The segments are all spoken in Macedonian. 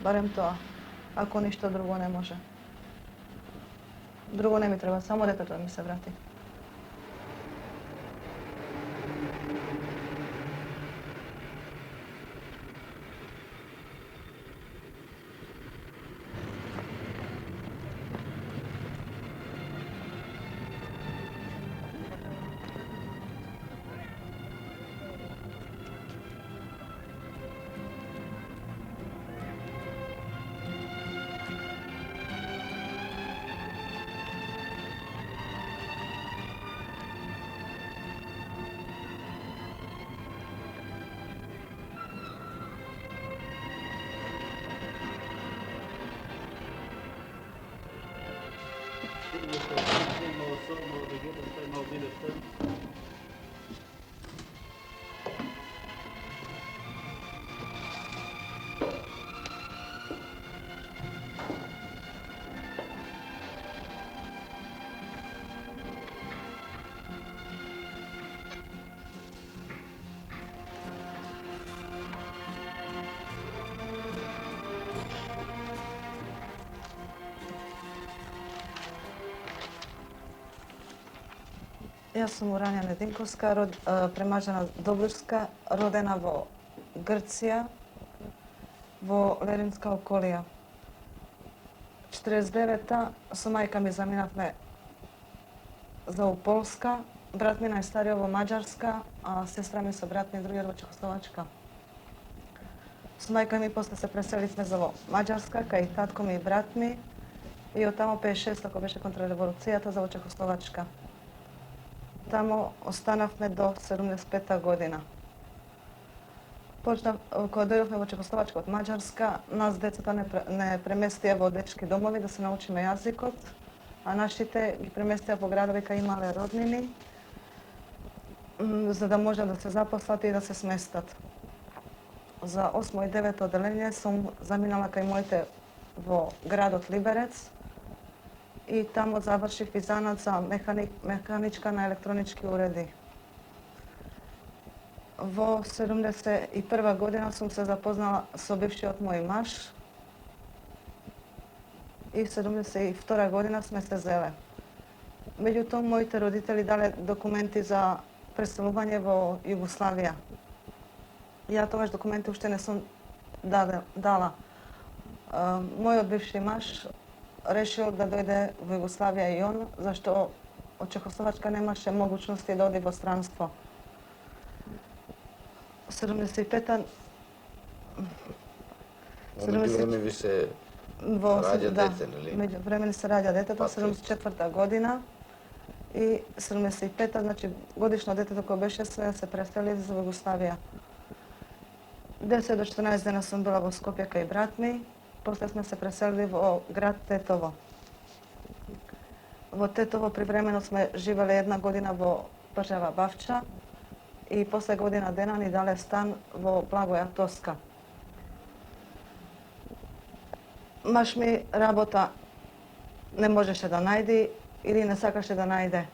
Barem to, ako ništa drugo ne može. Drugo ne mi treba, samo djeteto da mi se vrati. Ja sam Urania Nedinkovska, premažena Dobrska, rodena vo Grcija, vo Lerinska okolija. 49. su majka mi zaminatne za Polska, brat mi najstariji ovo Mađarska, a sestra mi su brat mi drugi ovo Čehoslovačka. S majka mi posle se preselili za Mađarska, kaj tatko mi i brat mi, i od tamo 56. ako beše kontrarevolucija, to za Čehoslovačka. Tamo ostanavme do 75. godina. Kada dojdохме во Čehoslovačka od Mađarska, nas dецата не преместија во дечки домови да се научиме јазикот, а нашите ги преместија по градови кај имале роднини, за да може да се запослат и да се сместат. За 8. и 9. оделение сум заминала кај моите во градот Либерец и тамо завршив и занат за механичка на електронички уреди. Во 71. година сум се запознала со бившиот мој маж и 72. година сме се зеле. Меѓутоа, моите родители дале документи за преселување во Југославија. Ја тогаш документи уште не сум дала. Мојот бивши маж решил да дојде во Југославија и он, зашто од Чехословачка немаше могучности да оди во странство. 75-та... Меѓувреме ви се раѓа дете, нели? Меѓувреме се раѓа детето, 74-та година и 75-та, значи годишно детето кое беше се пресели за Југославија. 10 до 14 дена сум била во Скопје кај брат ми, после сме се преселили во град Тетово. Во Тетово привремено сме живеле една година во Пржева Бавча и после година дена ни дале стан во Благоја Тоска. Маж ми работа не можеше да најди или не сакаше да најде.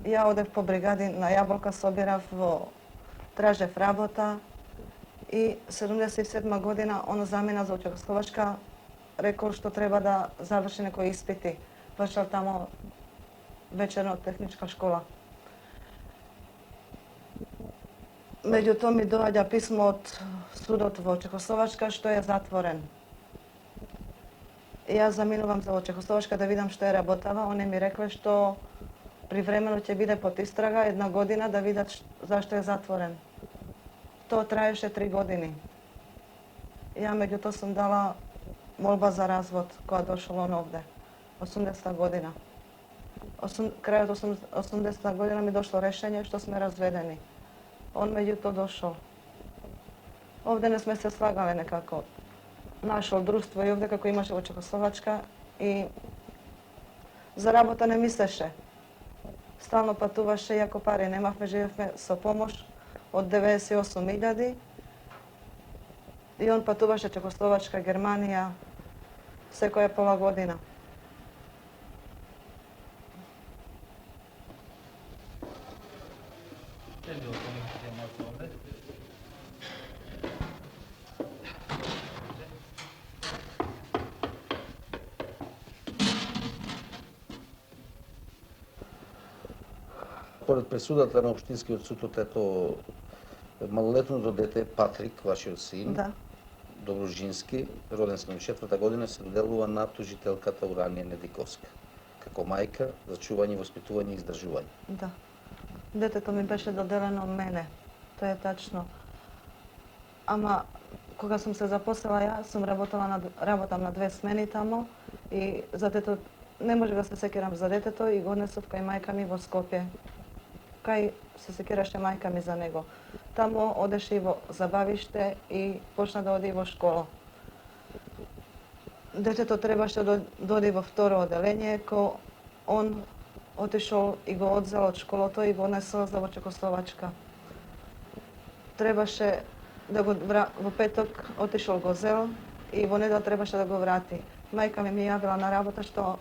Ја одев по бригади на Јаболка, собирав во тражев работа и 77 година он замина за Чехословачка, рекол што треба да заврши некои испити. Вршал тамо вечерно техничка школа. Меѓутоа ми доаѓа писмо од судот во Чехословачка што е затворен. Јас заминувам за во Чехословачка да видам што е работава. Они ми рекле што привремено ќе биде под истрага една година да видат зашто е затворен. Тоа траеше 3 години. Ја меѓутоа сум дала молба за развод кога дошол он овде. 80-та година. Крајот 80-та година ми дошло решение што сме разведени. Он меѓутоа дошол. Овде не сме се слагале некако. Нашол друштво и овде како имаше во Чехословачка и за работа не мислеше. Стално патуваше, иако пари немавме, живевме со помош од 98.000 и он патуваше Чехословачка, Германија, секоја пола година. според пресудата на Општинскиот суд од ето малолетното дете Патрик, вашиот син, Да. Доброжински, роден 74-та година, се доделува на тужителката Уранија Недиковска, како мајка за чување, воспитување и издржување. Да. Детето ми беше доделено мене. Тоа е тачно. Ама кога сум се запослила ја, сум работам на 2 смени тамо и за детето не може да се сеќавам за детето и го однесов кај мајка ми во Скопје. Кај се сеќаваше мајка ми за него. Тамо одеше и во забавиште и почна да оди во школа. Детето требаше да доди во второ оделение, ко он отишол и го одзел од школото и го однесол за во Чекословачка. Требаше да го во петок отишол го зел и во недела требаше да го врати. Мајка ми јавила на работа што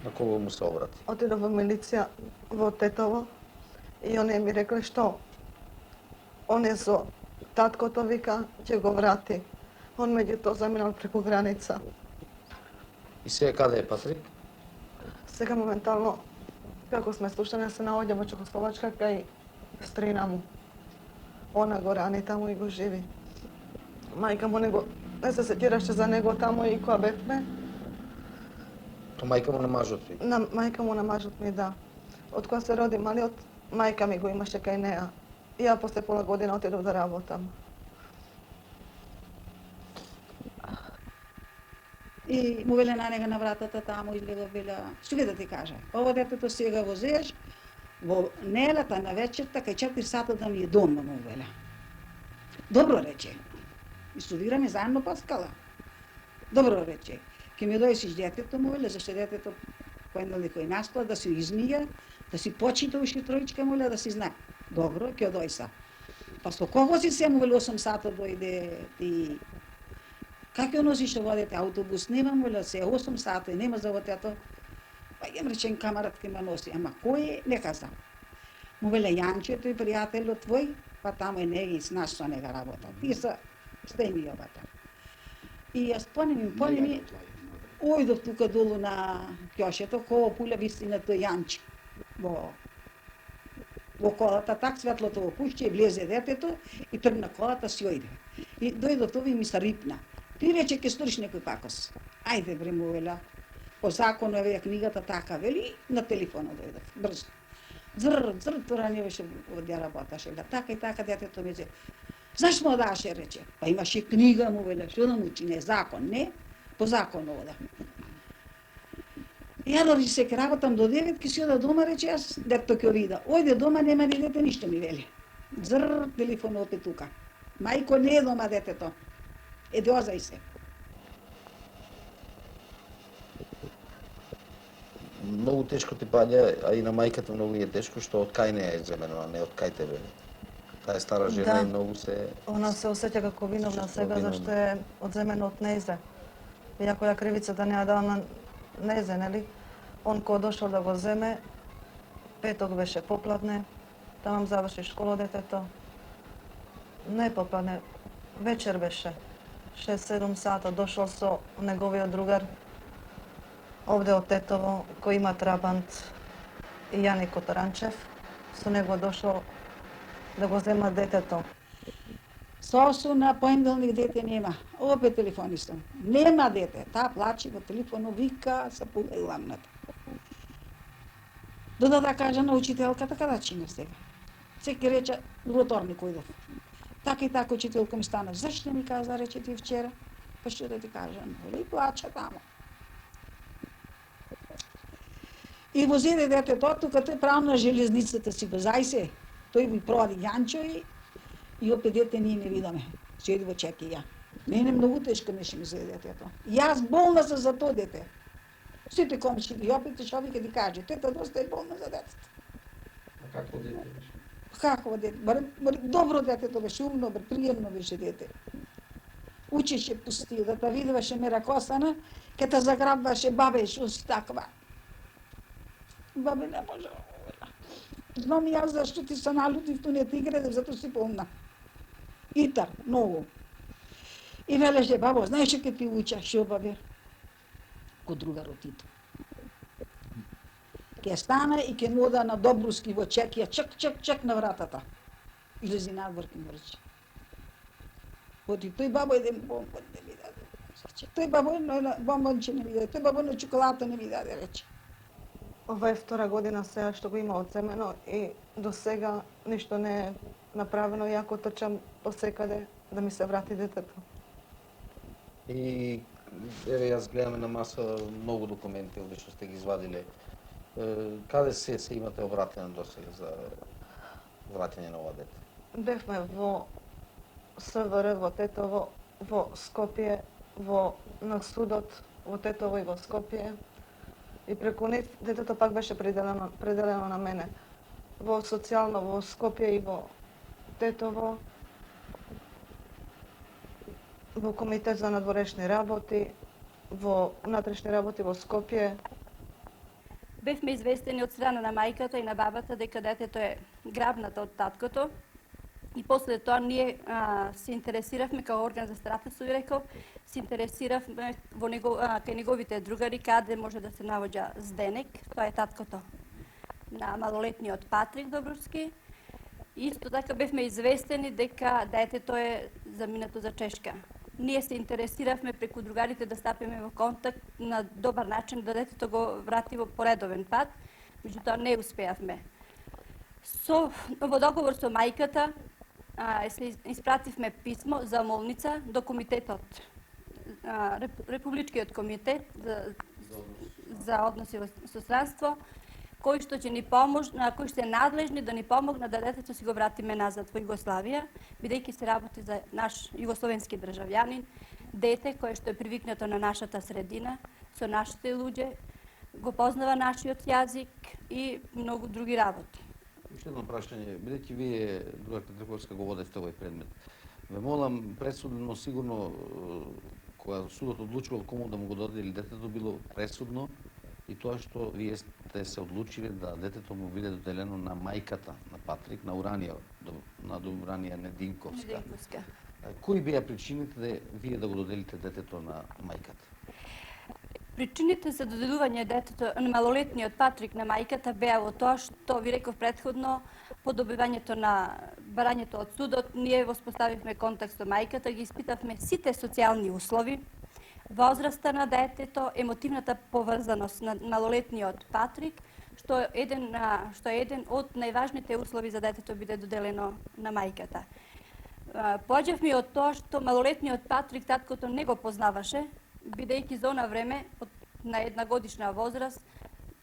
На кого му се обрати? отидов во милиција во Тетово и оние ми рекле што он е со таткото, вика, ќе го врати. Он меѓутоа заминал преку граница. И сега каде е Патрик? Сега моментално, како сме слушани, се наоѓа во Чехословачка кај стрина му. Она го рани таму и го живи. Мајка му не се сеќираше за него таму и кога бевме. То мајка му на мажот ви. На мајка му на мажот ми, да. Од кога се роди малиот, мајка ми го имаше кај неа. И ја после пола година отидов да работам. И му веле на нега на вратата таму излега веле, што ќе да ти кажа, ово детето сега го зееш, во неделата на вечерта кај 4 сата да ми е дома, му веле. Добро рече. И студираме заедно Паскала. Добро рече. Ке ми дојсиш детето, му веле, зашто детето поеднал некој наспа, да се измија, да си почита уши троичка, му веле, да си знае. Добро, ќе дојса. Па со кого си се, му веле, 8 сата дојде ти. Как ја носиш ова дете? Автобус нема, му веле, се 8 сата и нема за детето. Па јам речен камарат ке ме носи, ама кој е, не каза. Му веле, Јанчето и пријателот твој, па таму е неги, знаеш со нега работа. Ти са, стај ми јобата. И јас понеми, ојдов тука долу на кјошето, кога пуля вистина тој Јанче во колата, так светлото го пушче и влезе детето и тргна колата си ојде. И дојдов тоа и ми се рипна. Ти рече ќе сториш некој пакос. Ајде бре, му веле. По закону е книгата така вели, на телефона дојдов. Брзо. Зр, тоа не беше одја работаше. Така и така детето ми зе. Знаеш му одаше, рече. Па имаше книга, му веле, што да му учи, закон, не? По закону ода. Ја дори се ке работам до 9, ке си ода дома, рече, јас дето ќе вида. Ојде дома, нема ни дете, ништо ми вели. Зр, телефон опет тука. Мајко, не е дома детето. Еде, озај се. Многу тешко ти паѓа, а и на мајката многу е тешко, што од кај не е земено, а не од кај тебе. Таа е стара жена Да. и многу се... Она се осеќа како виновна сега Виновна. зашто е одземено од нејзе. Иако ја кривицата не ја дала на нејзе, нели? Он кога дошол да го земе, петок беше попладне, тамам заврши школа детето. Не попладне, вечер беше. 6-7 сата дошол со неговиот другар овде од Тетово, кој има трабант, и Јани Котаранчев. Со него дошол да го зема детето. Сосу на понеделник дете нема. Опет телефонистам. Нема дете. Таа плаче во телефону, вика, се пуга и ламната. Дода да кажа на учителката када чине сега. Секи рече, во вторник ојдов. Така и така учителка ми стана. Зашто ми каза, рече ти вчера? Па што да ти кажам, и плача тамо. И го зеде детето, тука тој правил на железницата си го зајсе. Тој ми продаде јанчови и опет дете ние не видаме. Седи во чекија. Мене многу тешко беше ми зеде детето. Јас болна сум за тоа дете. Сите комшини, и опет човек ќе ти каже, тета доста е болна за детето. А какво дете беше? Какво дете? Добро детето беше, умно, приемно беше дете. Учеше по стил, да та видваше мера косана, ке та заграбваше бабе, што си таква. Бабе не може. Знам јас зашто ти се налутив, ту не ти греде, зато си помна. Итар, многу. И велеше, бабо, знаеш ке ти уча, шо бабе? Ко другарот Тито. Ке стана и ке мода на Добруски во чекија, чек на вратата. Излези надвор ке мрчи. Оти тој бабо еден бомбон не ми даде. Тој бабо на бомбонче не ми даде, тој бабо на чоколата не ми даде, рече. Ова е втора година сега што го има одземено и до сега ништо не е направено, иако трчам посекаде да ми се врати детето. И еве јас гледаме на маса многу документи овде што сте ги извадиле. Каде се имате обратено до сега за враќање на ова дете? Бевме во СВР, во Тетово, во Скопје, на судот во Тетово и во Скопје. И преку нив детето пак беше пределено на мене. Во социјално во Скопје и во Тетово, во комитет за надворешни работи, во внатрешни работи во Скопје. Бевме известени од страна на мајката и на бабата дека детето е грабнато од таткото. И после тоа ние се интересиравме како орган за старателство, ви реков, се интересиравме кај неговите другари каде може да се наоѓа Зденек, тоа е таткото на малолетниот Патрик Добровски. Исто така бевме известени дека детето е заминато за Чешка. Ние се интересиравме преку другарите да стапиме во контакт на добар начин да детето го врати во поредовен пат, меѓутоа не успеавме. Во договор со мајката се испративме писмо за молница до комитетот, Републичкиот комитет за односи со странство, кои што ќе ни кои што е надлежни да ни помогнат да детето си го вратиме назад во Југославија, бидејќи се работи за наш југословенски државјанин, дете кое што е привикнато на нашата средина, со нашите луѓе, го познава нашиот јазик и многу други работи. Уште едно прашање, бидејќи вие, другарка Трифовска, го водевте овој предмет. Ве молам, пресудно, сигурно, кога судот одлучувал кому да му го додели детето, било пресудно и тоа што вие сте се одлучиле да детето му биде доделено на мајката на Патрик, на Уранија Нединковска. Кои беа причините да вие да го доделите детето на мајката? Причините за доделување детето на малолетниот Патрик на мајката беа во тоа што ви реков претходно, по добивањето на барањето од судот, ние воспоставивме контакт со мајката, ги испитавме сите социјални услови, возраста на детето, емотивната поврзаност на малолетниот Патрик, што е еден од најважните услови за детето биде доделено на мајката. Поаѓавме од тоа што малолетниот Патрик таткото не го познаваше, бидејќи за она време на една годишна возраст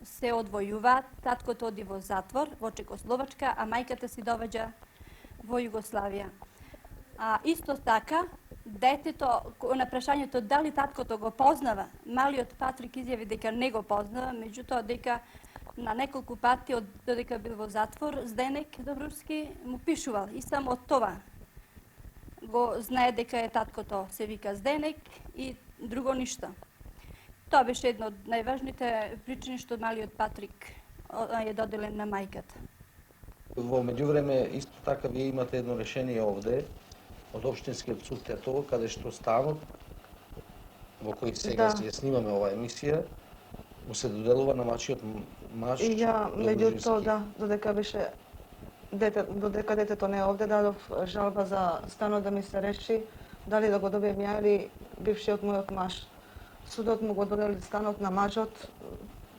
се одвојуваат, таткото оди во затвор во Чекословачка, а мајката си доваѓа во Југославија. Исто така, детето, на прашањето дали таткото го познава, малиот Патрик изјави дека не го познава, меѓутоа дека на неколку пати додека бил во затвор, Зденек Добровски му пишувал и само од тоа го знае дека е таткото се вика Зденек и друго ништо. Тоа беше една од најважните причини што малиот Патрик е доделен на мајката. Во меѓувреме, исто така, вие имате едно решение овде од Општинскиот суд Тетово, каде што станот, во кој сега ја снимаме оваа емисија, му се доделува на мачиот маж. И ја, меѓутоа, додека детето не е овде, дадов жалба за станот да ми се реши, дали да го добием ја или бившиот мојот маж. Судот му го додели станот на мажот,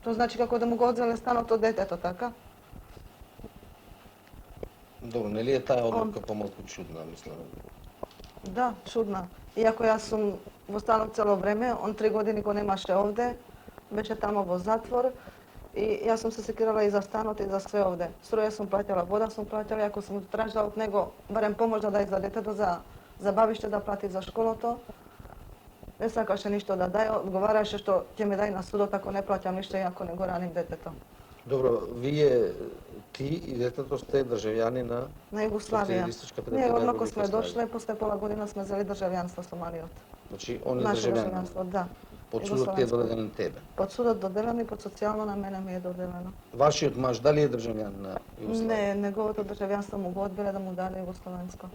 тоа значи како да му го одзеле станот од детето, така? Добро, нели е таа одлука помалку чудна, мислам? Да, чудна. Иако јас сум во станот цело време, он 3 години го немаше овде, беше тамо во затвор I ja sam se sekirala i za stanot i za sve ovde. Struje sam plaćala, voda sam plaćala, ako sam tražila od nego barem pomoć da daje za detето, za babište da plati za školu to, ne sakаше ništa da daje, odgovaraše što će mi daj na sudot ako ne plaćam ništa i ako ne го раним детето. Добро, вие, ти и детето сте државјани на На Југославија. Социјалистичката Ние република одмако сме Југославија. дошле, после пола година сме взели државјанство Сомалиот. Значи, он е Наше државјанин. државјанство, да. Под судот ти е Југославенско. додаден на тебе. Под судот доделено и под социјално на мене ми е доделено. Вашиот маж дали е државјанин на Југославија? Не, неговото државјанство му го одбиле да му даде југословенско.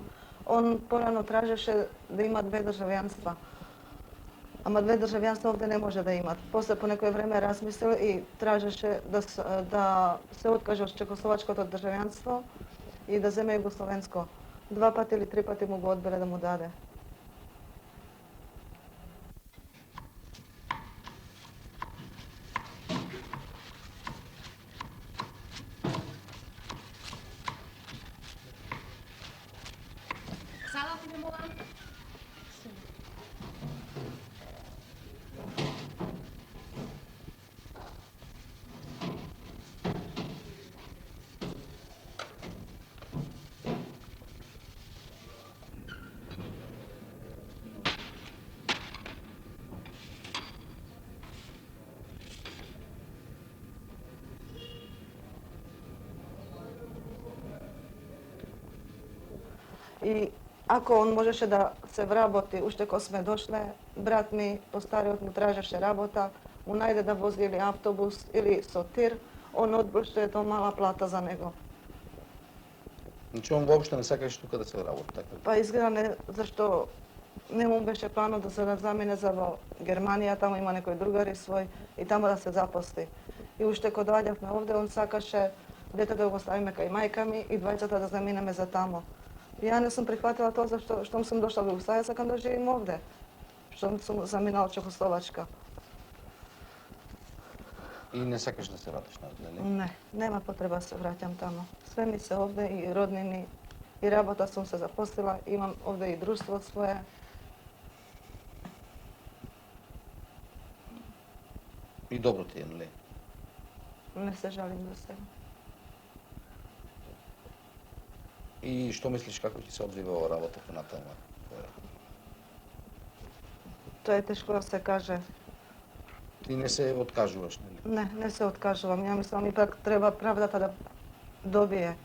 Он порано тражеше да има две државјанства. Ама две државјанства овде не може да имат. После по некој време размислил и тражеше да се откаже од чехословачкото државјанство и да земе југословенско. 2 пати или 3 пати му го одбиле да му даде. И ако он можеше да се вработи, уште кога сме дошле, брат ми, постариот му тражеше работа, му најде да вози или автобус или сотир, он одбрше тоа мала плата за него. Значи, он воопшто не сакаше тука да се работи, така? Па изгледа не, зашто не му беше планот да се да замине за во Германија, таму има некој другари свој и таму да се запости. И уште кога доаѓавме овде, он сакаше детето да го ставиме кај мајка ми и двајцата да заминеме за таму. И ја не сум прихватила тоа зашто штом сум дошла во Југославија, сакам да живеам овде. Штом сум заминала Чехословачка. И не сакаш да се вратиш назад, нели? Не, нема потреба да се враќам таму. Све ми се овде и роднини, и работа сум се запослила, имам овде и друштво свое. И добро ти е, нели? Не се жалим за себе. И што мислиш како ќе се одвива ова работа понатаму? Тоа е тешко да се каже. Ти не се откажуваш, нели? Не се откажувам. Ја мислам ипак треба правдата да добие.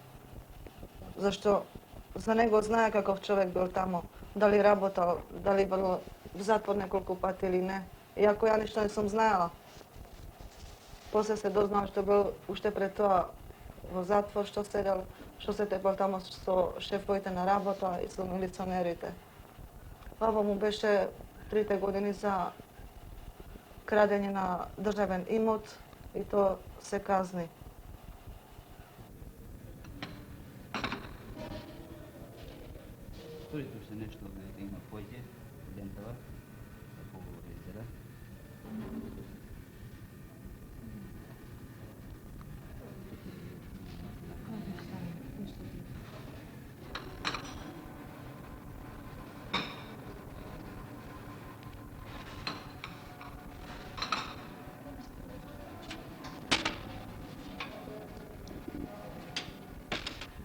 Зашто за него знае каков човек бил таму. Дали работал, дали бил в затвор неколку пати или не. Иако ја ништо не сум знаела. После се дознала што бил уште пред тоа во затвор, што седел, што се тепал таму со шефовите на работа и со милиционерите. Баба му беше 3 години за крадење на државен имот и то се казни. Сторите се нешто да има поќе, дентава, како го изгледа.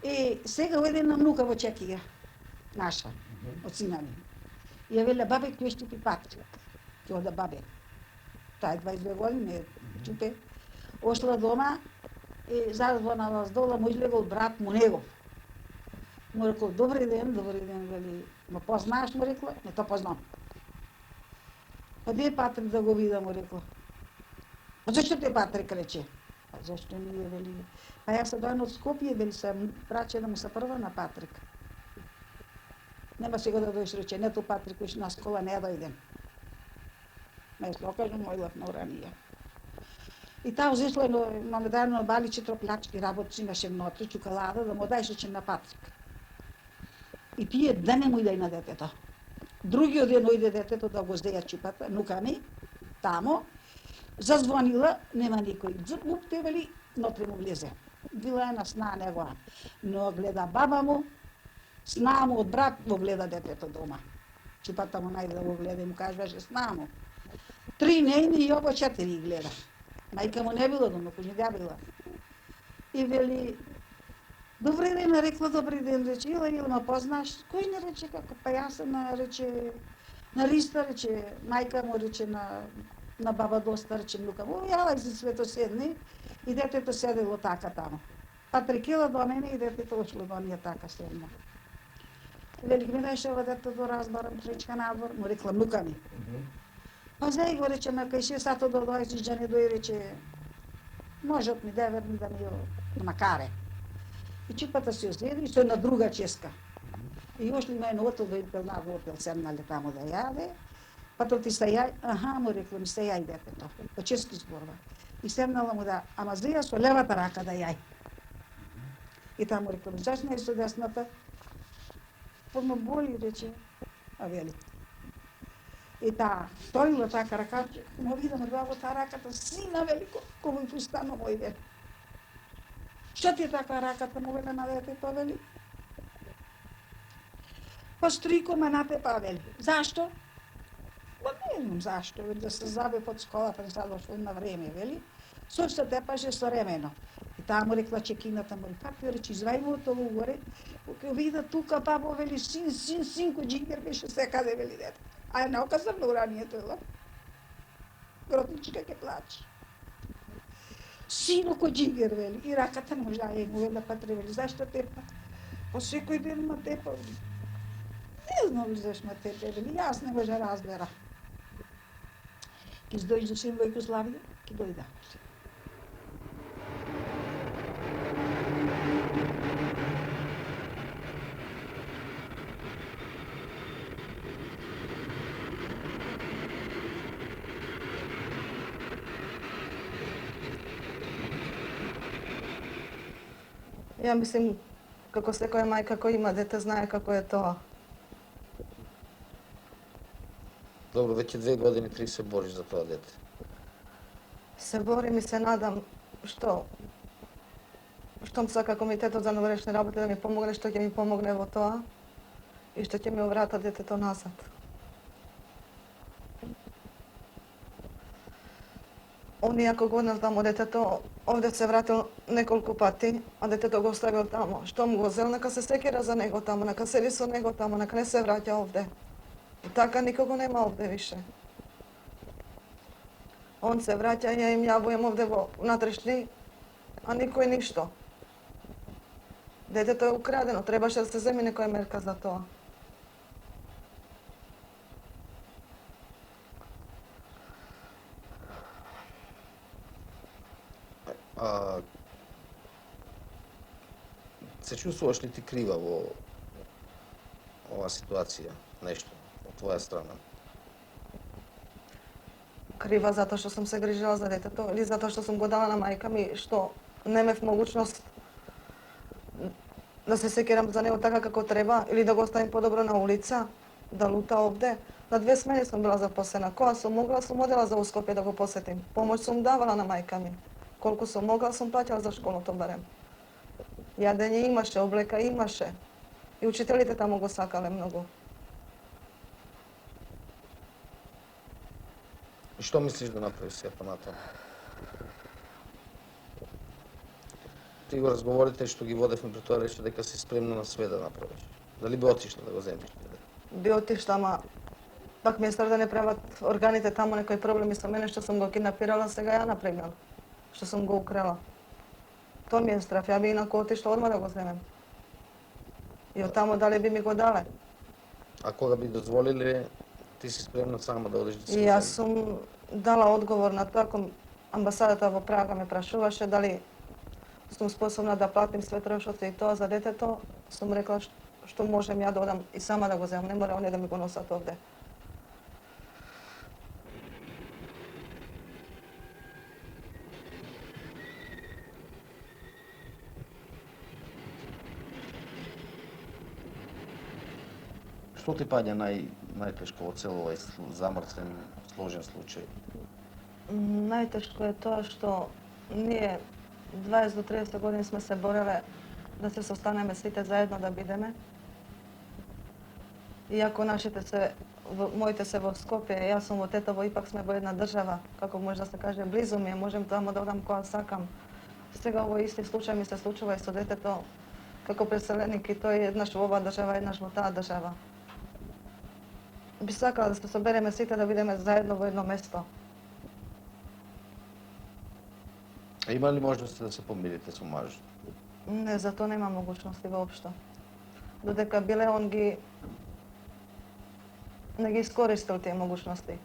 И сега оде една внука во Чекија, наша, од сина ми. И ја веле, бабе, кој ще ти Патрик? Ќе ода бабе. Таа е 22 години, чупе. Ошла дома и зазвонала с дола, му излегол брат му негов. Му рекол, добри ден, вели, ма познаеш, му рекла, не то познам. Па де е Патрик да го видам, му рекла. А зашто те Патрик рече? А зашто ние, вели, па јас се дојден од Скопје, вели се праче да му се прва на Патрик. Нема сега да дојдеш рече, нето Патрик, виш на школа не дојдем. Ме слокажу мојлав на уранија. И таа взешла едно дадено баличе троплачки работи, имаше внотре, чукалада, да му дајше че на Патрик. И тие дене му иде на детето. Другиот ден ојде детето да го здеја чипата, нука ми, тамо, зазвонила, нема никој. Дзуп, те вели, нотре му влезе. Била една сна негова. Но гледа баба му, сна му од брат го гледа детето дома. Чипата му најде да го гледа и му кажеше сна му. 3 нејни и ово 4 гледа. Мајка му не била дома, кујня била. И вели, добри ден, рекла добри ден, рече, или ме познаш? Кој не рече како, па јас сум рече, на Риста, рече, мајка му рече на баба Доста, рече, Млука, јавај се свето седни, и детето седело така тамо. Па трекила до мене и детето ошло до ние така седна. Вели, ми дајше ова дето да разбарам, пречка надвор, му рекла, Млука ми. Па зај го рече, ме кај 6 сато до дојде, жиđане дој рече, можат ми да верни да ми ја макаре. И чипата се оседи и со една друга ческа. И ошли ме на отел да пил на отел седнале тамо да јаде. Па то ти стајај, аха, му рекло, ми стајај детето. По чески зборва. И седнала му да, ама зија со левата рака да јај. И таму рекло, зашто не со десната? Па ме боли, рече, а вели. И таа сторила така рака, му видам два во таа раката, сина велико, кој ми пустано мој вели. Што ти е така раката, му вели на детето, вели? Па стрико ме натепа, вели. Зашто? Па не знам зашто, вели, да се забе под школата, не са дошло на време, вели. Со што тепаше со ремено. И таа му рекла чекината му, како рече, извај му тоа угоре, кога вида тука, бабо, вели, синко, джингер беше секаде, вели, дете. А е наука за уранието, ела. Гротничка ке плаче. Синоко джингер, вели, и раката не може да е, му вели, патре, вели, зашто тепа? Па секој ден ма тепа, вели. Не знам ли зашто ма тепа, вели, јас не може да разбера. Ке дојде син во Југославија, ке дојде. Ја мислим, како секоја мајка која има дете, знае како е тоа. Добро, веќе 2 години, 3 се бориш за тоа дете. Се борим и се надам штом сака Комитетот за новорешни работи да ми помогне, што ќе ми помогне во тоа и што ќе ми врата детето назад. Оние ако го однес тамо детето, овде се вратил неколку пати, а детето го оставил тамо. Штом го зел, нека се секира за него тамо, нека седи со него тамо, нека не се враќа овде. И така никого нема овде више. Он се враќа, ја им јавувам овде во внатрешни, а никој ништо. Детето е украдено, требаше да се земи некоја мерка за тоа. А се чувствуваш ли ти крива во оваа ситуација, нешто од твоја страна? Крива затоа што сум се грижила за детето или затоа што сум го дала на мајка ми, што немев могуćност да се секирам за него така како треба или да го оставим подобро на улица, да лута овде. На 2 смени сум била запослена. Кога сум могла, сум одела за Скопје да го посетим. Помоќ сум давала на мајка ми. Колку сум могла, сум плаќала за школото барем. Јадење имаше, облека имаше. И учителите таму го сакале многу. И што мислиш да направиш сега понатаму? Ти го разговорите што ги водевме пред тоа, рече дека си спремна на све да направиш. Дали би отишла да го земиш? Би отишла, ама пак ми е страх да не прават органите таму некои проблеми со мене што сум го киднапирала, сега ја напрегнал. Што сум го украла. Тоа ми е страх, ја би инако отишла одма да го земем. И од таму дали би ми го дале. А кога би дозволиле, ти си спремна сама да одиш да си И го јас земиш? сум дала одговор на тоа, кога амбасадата во Прага ме прашуваше дали сум способна да платим све трошоци и тоа за детето, сум рекла што можем ја да одам и сама да го земам, не мора оние да ми го носат овде. Што ти паѓа најтешко во цел овој замртвен, сложен случај? Најтешко е тоа што ние 20 до 30 години сме се бореле да се состанеме сите заедно да бидеме. Иако нашите се моите се во Скопје, јас сум во Тетово, ипак сме во една држава, како може да се каже, близу ми е, можем тамо да одам кога сакам. Сега овој исти случај ми се случува и со детето, како преселеник, и тој еднаш во оваа држава, еднаш во таа држава. Би сакала да се собереме сите да бидеме заедно во едно место. А има ли можности да се помирите со мажот? Не, за тоа нема могучности воопшто. Додека биле он ги не ги искористил тие могучности.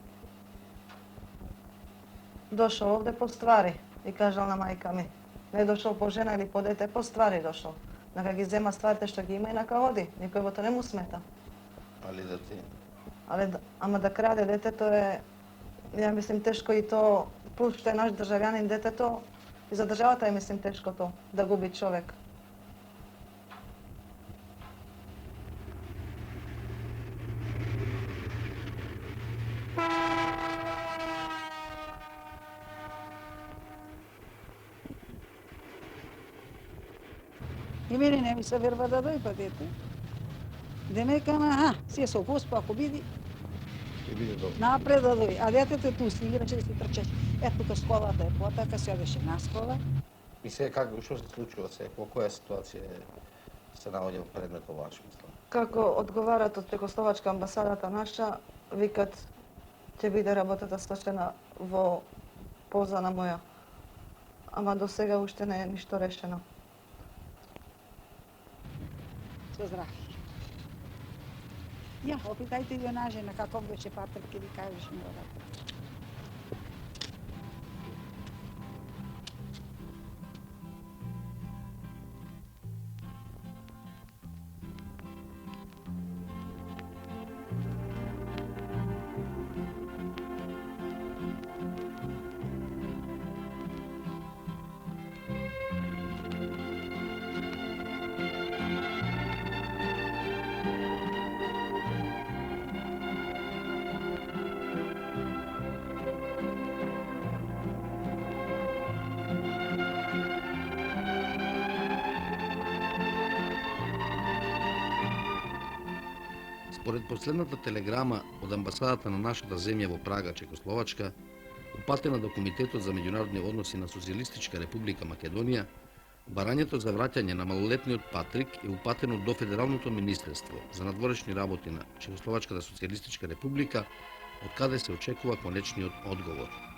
Дошол овде по ствари и кажал на мајка ми. Не дошол по жена или по дете, по ствари дошол. Нака ги зема стварите што ги има и нака оди. Никој во тоа не му смета. Али да ти... Ама да краде детето е, ја мислим, тешко и то, плюс што е наш државјанин детето, и за државата е, мислим, тешко то, да губи човек. И мене не ми се верба да дојде дете. Демека, се со Господ, ако биди, Ќе биде добро. напред да дојде. А детето ту си играше да си трчеше. Ето тука школата е потака, седеше на школа. И сега како, што се случува сега? Во која ситуација се наоѓа предметот ваш, мислам? Како одговарат од Чехословачка амбасадата наша, викат ќе биде работата свршена во полза на моја. Ама до сега уште не е ништо решено. Со здравје. Ја, опитајте ви она жена каков беше Патрик, ќе ви кажеш мората. Според последната телеграма од амбасадата на нашата земја во Прага, Чехословачка, упатена до Комитетот за меѓународни односи на Социјалистичка република Македонија, барањето за враќање на малолетниот Патрик е упатено до Федералното министерство за надворешни работи на Чехословачката социјалистичка република, од каде се очекува конечниот одговор.